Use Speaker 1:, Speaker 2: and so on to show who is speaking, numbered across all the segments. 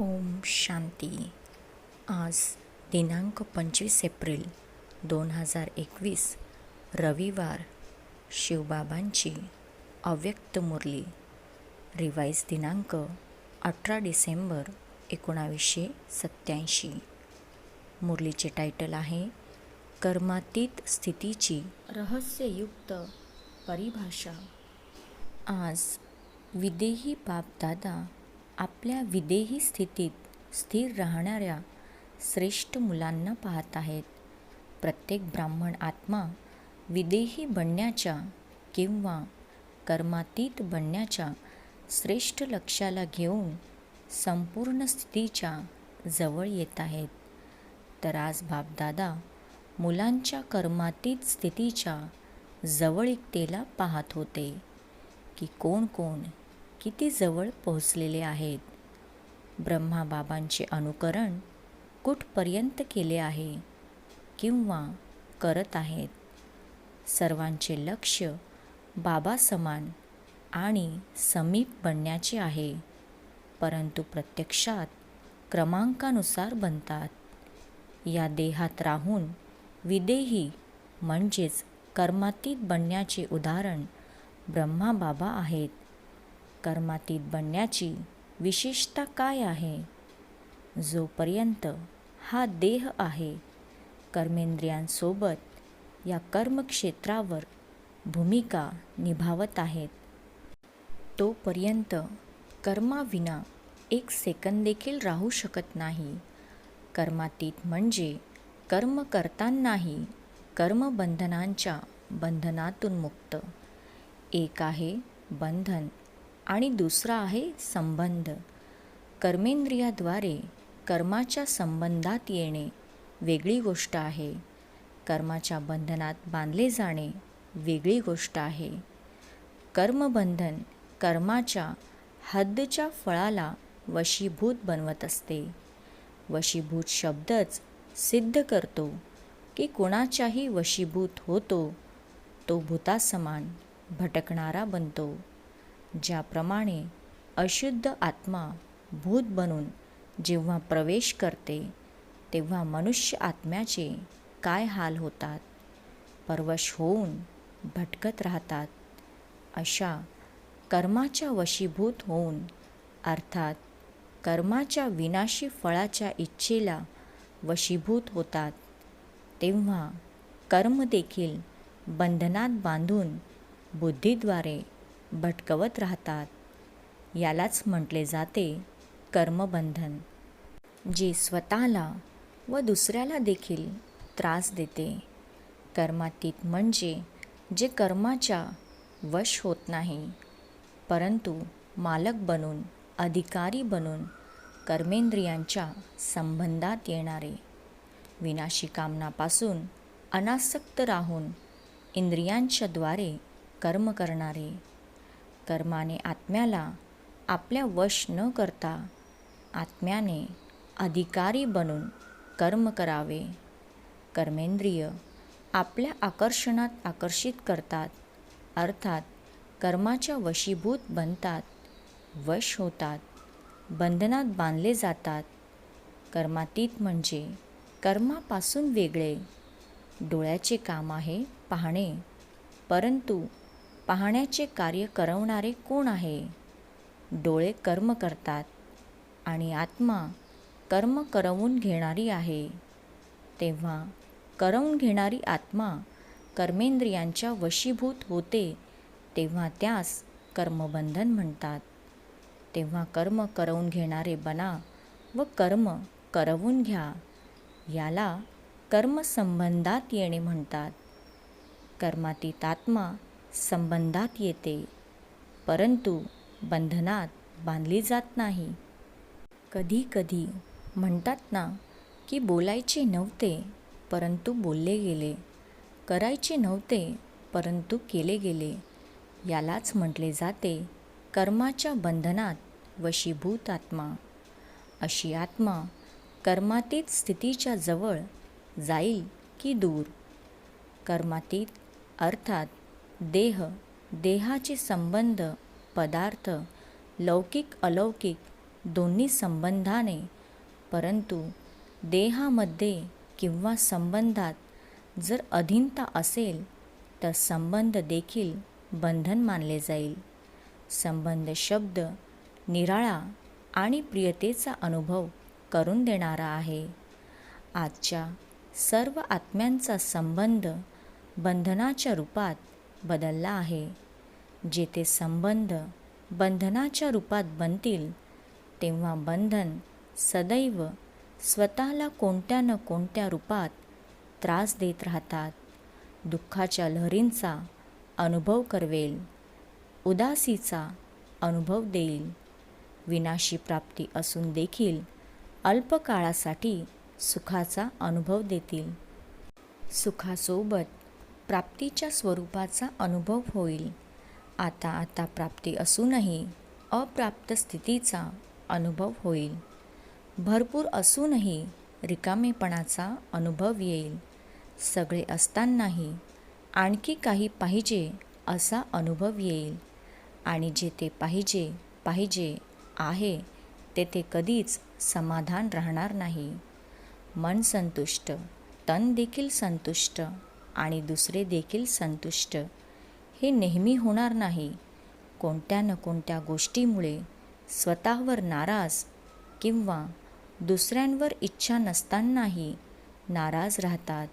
Speaker 1: ओम शांती. आज दिनांक 25 एप्रिल 2021 रविवार. शिवबाबांची अव्यक्त मुरली. रिवाईज दिनांक 18 डिसेंबर 1987. मुरलीचे टायटल आहे कर्मातीत स्थितीची रहस्ययुक्त परिभाषा. आज विदेही बापदादा आपल्या विदेही स्थितीत स्थिर राहणाऱ्या श्रेष्ठ मुलांना पाहत आहेत. प्रत्येक ब्राह्मण आत्मा विदेही बनण्याच्या किंवा कर्मातीत बनण्याच्या श्रेष्ठ लक्ष्याला घेऊन संपूर्ण स्थितीच्या जवळ येत आहेत. तर आज बापदादा मुलांच्या कर्मातीत स्थितीच्या जवळीकतेला पाहत होते की कोण कोण किती जवळ पोहोचलेले आहेत. ब्रह्माबाबांचे अनुकरण कुठपर्यंत केले आहे किंवा करत आहेत. सर्वांचे लक्ष बाबा समान आणि समीप बनण्याचे आहे, परंतु प्रत्यक्षात क्रमांकानुसार बनतात. या देहात राहून विदेही म्हणजेच कर्मातीत बनण्याचे उदाहरण ब्रह्माबाबा आहेत. कर्मातीत बनण्याची विशेषता काय आहे? जोपर्यंत हा देह आहे, कर्मेंद्रियांसोबत या कर्मक्षेत्रावर भूमिका निभावत आहेत, तोपर्यंत कर्माविना एक सेकंद देखील राहू शकत नाही. कर्मातीत म्हणजे कर्म करतानाही कर्मबंधनांच्या बंधनातून मुक्त. एक आहे बंधन आणि दुसरा आहे संबंध. कर्मेंद्रियाद्वारे कर्माच्या संबंधात येणे वेगळी गोष्ट आहे. कर्माच्या बंधनात बांधले जाणे वेगळी गोष्ट आहे. कर्मबंधन कर्माच्या हद्दच्या फळाला वशीभूत बनवत असते. वशीभूत शब्दच सिद्ध करतो की कोणाच्याही वशीभूत होतो तो भूतासमान भटकणारा बनतो. ज्याप्रमाणे अशुद्ध आत्मा भूत बनून जेव्हा प्रवेश करते तेव्हा मनुष्य आत्म्याचे काय हाल होतात, परवश होऊन भटकत राहतात. अशा कर्माच्या वशीभूत होऊन अर्थात कर्माच्या विनाशी फळाच्या इच्छेला वशीभूत होतात, तेव्हा कर्म देखील बंधनात बांधून बुद्धीद्वारे भटकवत राहतात. यालाच म्हटले जाते कर्मबंधन, जे स्वतःला व दुसऱ्याला देखील त्रास देते. कर्मातीत म्हणजे जे कर्माच्या वश होत नाही, परंतु मालक बनून अधिकारी बनून कर्मेंद्रियांच्या संबंधात येणारे. विनाशी कामनापासून अनासक्त राहून इंद्रियांच्या द्वारे कर्म करणारे. कर्माने आत्म्याला आपल्या वश न करता आत्म्याने अधिकारी बनून कर्म करावे. कर्मेंद्रिय आपल्या आकर्षणात आकर्षित करतात, अर्थात कर्माच्या वशीभूत बनतात, वश होतात, बंधनात बांधले जातात. कर्मातीत म्हणजे कर्मापासून वेगळे. डोळ्याचे काम आहे पाहणे, परंतु पाहण्याचे कार्य करवणारे कोण आहे? डोळे कर्म करतात आणि आत्मा कर्म करवून घेणारी आहे. तेव्हा करवून घेणारी आत्मा कर्मेंद्रियांच्या वशीभूत होते, तेव्हा त्यास कर्मबंधन म्हणतात. तेव्हा कर्म करवून घेणारे बना व कर्म करवून घ्या. याला कर्मसंबंधात येणे म्हणतात. कर्मातीत आत्मा संबंधात येते, परंतु बंधनात बांधली जात नाही. कधी कधी म्हणतात ना की बोलायचे नव्हते परंतु बोलले गेले, करायचे नव्हते परंतु केले गेले. यालाच म्हटले जाते कर्माच्या बंधनात वशीभूत आत्मा. अशी आत्मा कर्मातीत स्थितीच्या जवळ जाईल की दूर? कर्मातीत अर्थात देहाचे संबंध, पदार्थ, लौकिक अलौकिक दोन्ही संबंधाने, परंतु देहामध्ये किंवा संबंधात जर अधीनता असेल तर संबंध देखील बंधन मानले जाईल. संबंध शब्द निराळा आणि प्रियतेचा अनुभव करून देणारा आहे. आजच्या सर्व आत्म्यांचा संबंध बंधनाच्या रूपात बदलला आहे. जेथे संबंध बंधनाच्या रूपात बनतील तेव्हा बंधन सदैव स्वतःला कोणत्या न कोणत्या रूपात त्रास देत राहतात. दुःखाच्या लहरींचा अनुभव करवेल, उदासीचा अनुभव देईल. विनाशी प्राप्ती असून देखील अल्पकाळासाठी सुखाचा अनुभव देतील. सुखासोबत प्राप्तीच्या स्वरूपाचा अनुभव होईल. आता प्राप्ती असूनही अप्राप्त स्थितीचा अनुभव होईल. भरपूर असूनही रिकामेपणाचा अनुभव येईल. सगळे असतानाही आणखी काही पाहिजे असा अनुभव येईल. आणि जेथे पाहिजे आहे तेथे कधीच समाधान राहणार नाही. मन संतुष्ट, तन देखील संतुष्ट आणि दुसरे देखील संतुष्ट हे नेहमी होणार नाही. कोणत्या न कोणत्या गोष्टीमुळे स्वतःवर नाराज किंवा दुसऱ्यांवर इच्छा नसतानाही नाराज राहतात.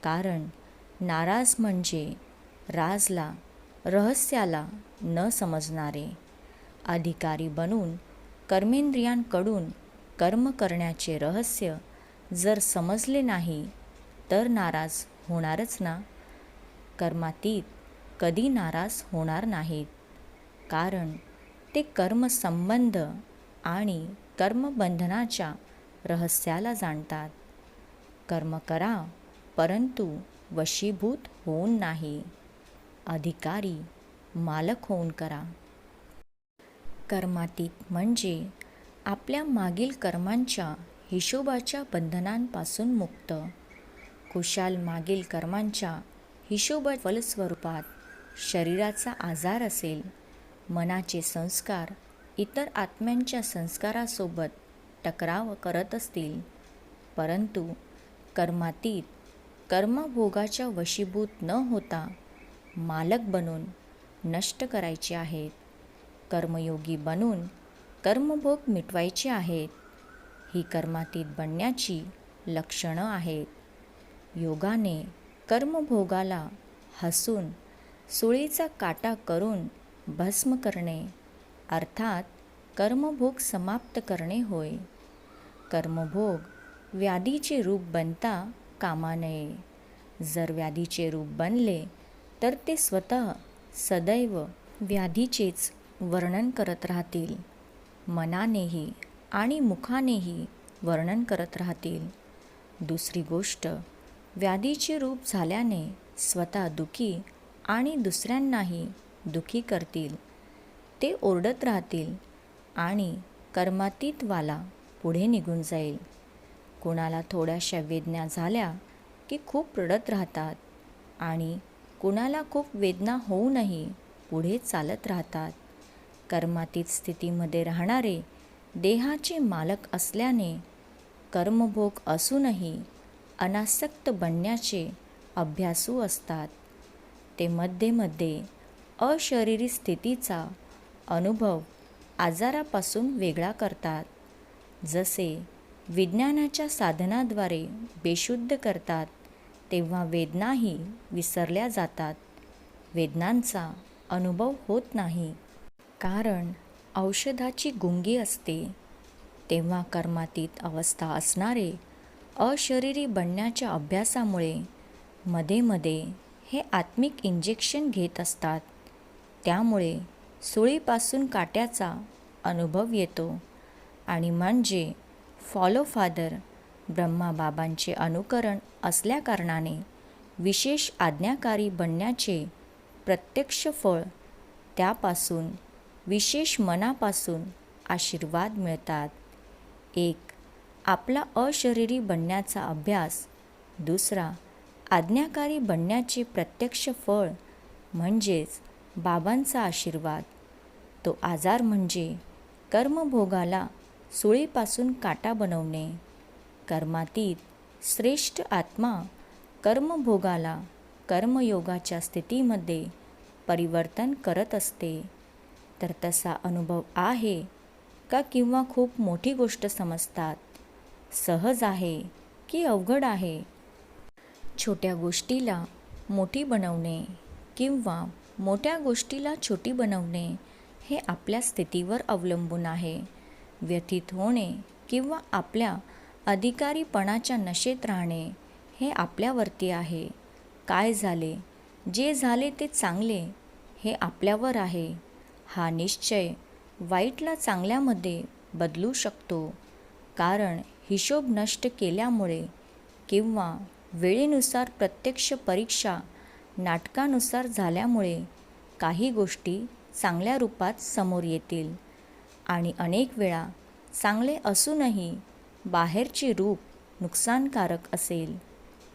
Speaker 1: कारण नाराज म्हणजे राजला, रहस्याला न समजणारे. अधिकारी बनून कर्मेंद्रियांकडून कर्म करण्याचे रहस्य जर समजले नाही तर नाराज होणारच ना. कर्मातीत कधी नाराज होणार नाहीत, कारण ते कर्मसंबंध आणि कर्मबंधनाच्या रहस्याला जाणतात. कर्म करा परंतु वशीभूत होऊन नाही. अधिकारी मालक होऊन करा. कर्मातीत म्हणजे आपल्या मागील कर्मांच्या हिशोबाच्या बंधनांपासून मुक्त. खुशाल मागील कर्मांच्या हिशोबा फलस्वरूपात शरीराचा आजार असेल, मनाचे संस्कार इतर आत्म्यांच्या संस्कारासोबत टकराव करत असतील, परंतु कर्मातीत कर्मभोगाच्या वशीभूत न होता मालक बनून नष्ट करायचे आहेत. कर्मयोगी बनून कर्मभोग मिटवायचे आहेत. ही कर्मातीत बनण्याची लक्षणं आहेत. योगाने कर्मभोगाला हसून सुळीचा काटा करून भस्म करणे अर्थात कर्मभोग समाप्त करणे होय. कर्मभोग व्याधीचे रूप बनता कामा नये. जर व्याधीचे रूप बनले तर ते स्वतः सदैव व्याधीचेच वर्णन करत राहतील. मनानेही आणि मुखानेही वर्णन करत राहतील. दुसरी गोष्ट, व्याधीचे रूप झाल्याने स्वतः दुखी आणि दुसऱ्यांनाही दुखी करतील. ते ओरडत राहतील आणि कर्मातीतवाला पुढे निघून जाईल. कुणाला थोड्याशा वेदना झाल्या की खूप रडत राहतात आणि कुणाला खूप वेदना होऊनही पुढे चालत राहतात. कर्मातीत स्थितीमध्ये राहणारे देहाचे मालक असल्याने कर्मभोग असूनही अनासक्त बनण्याचे अभ्यासू असतात. ते मध्ये अशरीरी स्थितीचा अनुभव आजारापासून वेगळा करतात. जसे विज्ञानाच्या साधनाद्वारे बेशुद्ध करतात तेव्हा वेदनाही विसरल्या जातात. वेदनांचा अनुभव होत नाही, कारण औषधाची गुंगी असते. तेव्हा कर्मातीत अवस्था असणारे अशरीरी बनण्याच्या अभ्यासामुळे मध्ये हे आत्मिक इंजेक्शन घेत असतात. त्यामुळे सुळीपासून काट्याचा अनुभव येतो आणि म्हणजे फॉलो फादर ब्रह्माबाबांचे अनुकरण असल्याकारणाने विशेष आज्ञाकारी बनण्याचे प्रत्यक्ष फळ, त्यापासून विशेष मनापासून आशीर्वाद मिळतात. एक आपला अशरीरी बनण्याचा अभ्यास, दुसरा आज्ञाकारी बनण्याचे प्रत्यक्ष फळ म्हणजेच बाबांचा आशीर्वाद. तो आजार म्हणजे कर्मभोगाला सुळीपासून काटा बनवणे. कर्मातीत श्रेष्ठ आत्मा कर्मभोगाला कर्मयोगाच्या स्थितीमध्ये परिवर्तन करत असते. तर तसा अनुभव आहे का किंवा खूप मोठी गोष्ट समजतात? सहज आहे की अवघड आहे? छोट्या गोष्टीला मोठी बनवणे किंवा मोठ्या गोष्टीला छोटी बनवणे हे आपल्या स्थितीवर अवलंबून आहे. व्यथित होणे किंवा आपल्या अधिकारीपणाच्या नशेत राहणे हे आपल्यावरती आहे. काय झाले, जे झाले ते चांगले हे आपल्यावर आहे. हा निश्चय वाईटला चांगल्यामध्ये बदलू शकतो. कारण हिशोब नष्ट केल्यामुळे किंवा वेळेनुसार प्रत्यक्ष परीक्षा नाटकानुसार झाल्यामुळे काही गोष्टी चांगल्या रूपात समोर येतील आणि अनेक वेळा चांगले असूनही बाहेरचे रूप नुकसानकारक असेल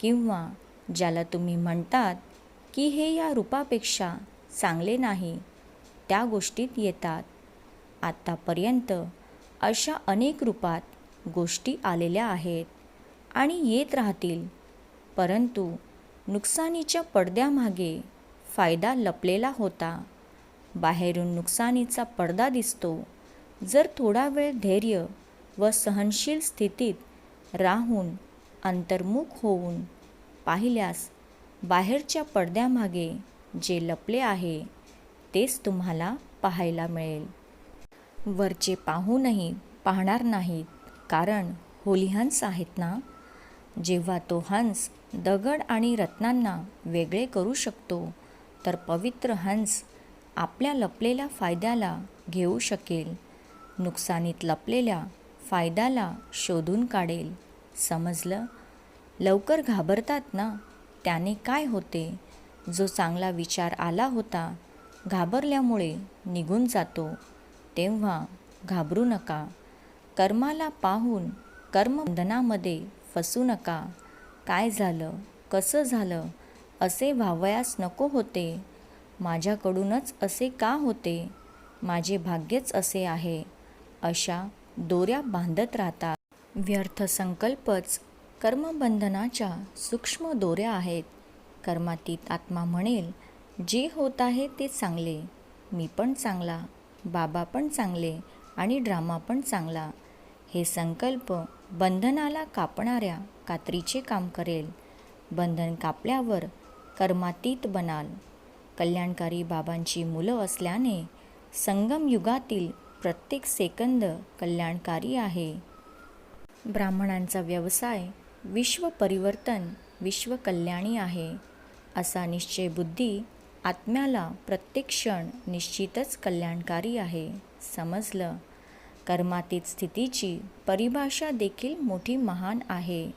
Speaker 1: किंवा ज्याला तुम्ही म्हणतात की हे या रूपापेक्षा चांगले नाही, त्या गोष्टीत येतात. आत्तापर्यंत अशा अनेक रूपात गोष्टी आलेल्या आहेत आणि येत राहतील, परंतु नुकसानीच्या पडद्यामागे फायदा लपलेला होता. बाहेरून नुकसानीचा पडदा दिसतो. जर थोडा वेळ धैर्य व सहनशील स्थितीत राहून अंतर्मुख होऊन पाहिल्यास बाहेरच्या पडद्यामागे जे लपले आहे तेच तुम्हाला पाहायला मिळेल. वरचे पाहूनही पाहणार नाहीत, कारण होली हंस आहेत ना. जेव्हा तो हंस दगड आणि रत्नांना वेगळे करू शकतो, तर पवित्र हंस आपल्या लपलेल्या फायद्याला घेऊ शकेल. नुकसानीत लपलेल्या फायद्याला शोधून काढेल. समजलं? लवकर घाबरतात ना, त्याने काय होते? जो चांगला विचार आला होता घाबरल्यामुळे निघून जातो. तेव्हा घाबरू नका. कर्माला पाहून कर्मबंधनामध्ये फसू नका. काय झालं, कसं झालं असे व्हावयास नको होते. माझ्याकडूनच असे का होते, माझे भाग्यच असे आहे, अशा दोऱ्या बांधत राहतात. व्यर्थ संकल्पच कर्मबंधनाच्या सूक्ष्म दोऱ्या आहेत. कर्मातीत आत्मा म्हणेल, जे होत आहे ते चांगले, मी पण चांगला, बाबा पण चांगले आणि ड्रामा पण चांगला. हे संकल्प बंधनाला कापणाऱ्या कात्रीचे काम करेल. बंधन कापल्यावर कर्मातीत बनाल. कल्याणकारी बाबांची मुलं असल्याने संगम युगातील प्रत्येक सेकंद कल्याणकारी आहे. ब्राह्मणांचा व्यवसाय विश्व परिवर्तन, विश्व कल्याणी आहे. असा निश्चय बुद्धी आत्म्याला प्रत्येक क्षण निश्चितच कल्याणकारी आहे. समजलं? कर्मातीत स्थितीची परिभाषा देखील मोठी महान आहे.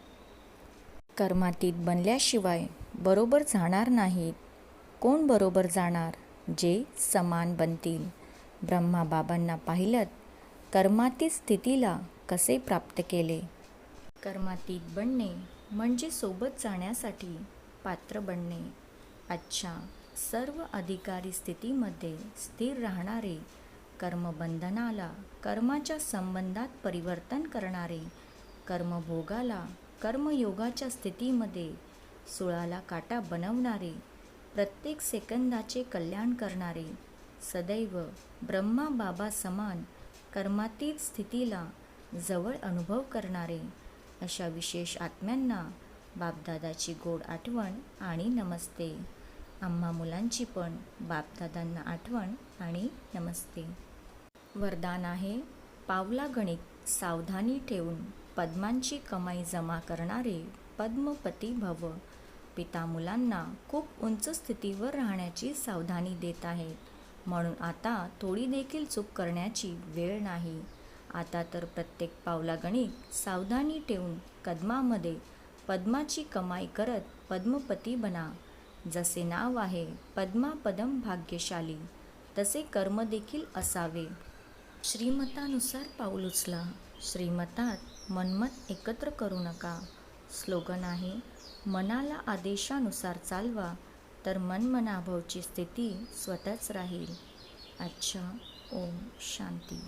Speaker 1: कर्मातीत बनल्याशिवाय बरोबर जाणार नाहीत. कोण बरोबर जाणार? जे समान बनतील. ब्रह्मा बाबांना पाहिलंत कर्मातीत स्थितीला कसे प्राप्त केले. कर्मातीत बनणे म्हणजे सोबत जाण्यासाठी पात्र बनणे. अच्छा, सर्व अधिकारी स्थितीमध्ये स्थिर राहणारे, कर्मबंधनाला कर्माच्या संबंधात परिवर्तन करणारे, कर्मभोगाला कर्मयोगाच्या स्थितीमध्ये सुळाला काटा बनवणारे, प्रत्येक सेकंदाचे कल्याण करणारे, सदैव ब्रह्मा बाबा समान कर्मातीत स्थितीला जवळ अनुभव करणारे, अशा विशेष आत्म्यांना बापदादाची गोड आठवण आणि नमस्ते. आम्हा मुलांची पण बापदादांना आठवण आणि नमस्ते. वरदान आहे, पावलागणिक सावधानी ठेवून पद्मांची कमाई जमा करणारे पद्मपती भव. पिता मुलांना खूप उंच स्थितीवर राहण्याची सावधानी देत आहेत. म्हणून आता थोडी देखील चूक करण्याची वेळ नाही. आता तर प्रत्येक पावलागणिक सावधानी ठेवून कदमामध्ये पद्माची कमाई करत पद्मपती बना. जसे नाव आहे पद्मापदम भाग्यशाली, तसे कर्म देखील असावे. श्रीमतानुसार पाऊल उचला. श्रीमतात मनमत एकत्र करू नका. स्लोगन आहे, मनाला आदेशानुसार चालवा, तर मनमनाभवची स्थिती स्वतःच राहील. अच्छा, ओम शांती.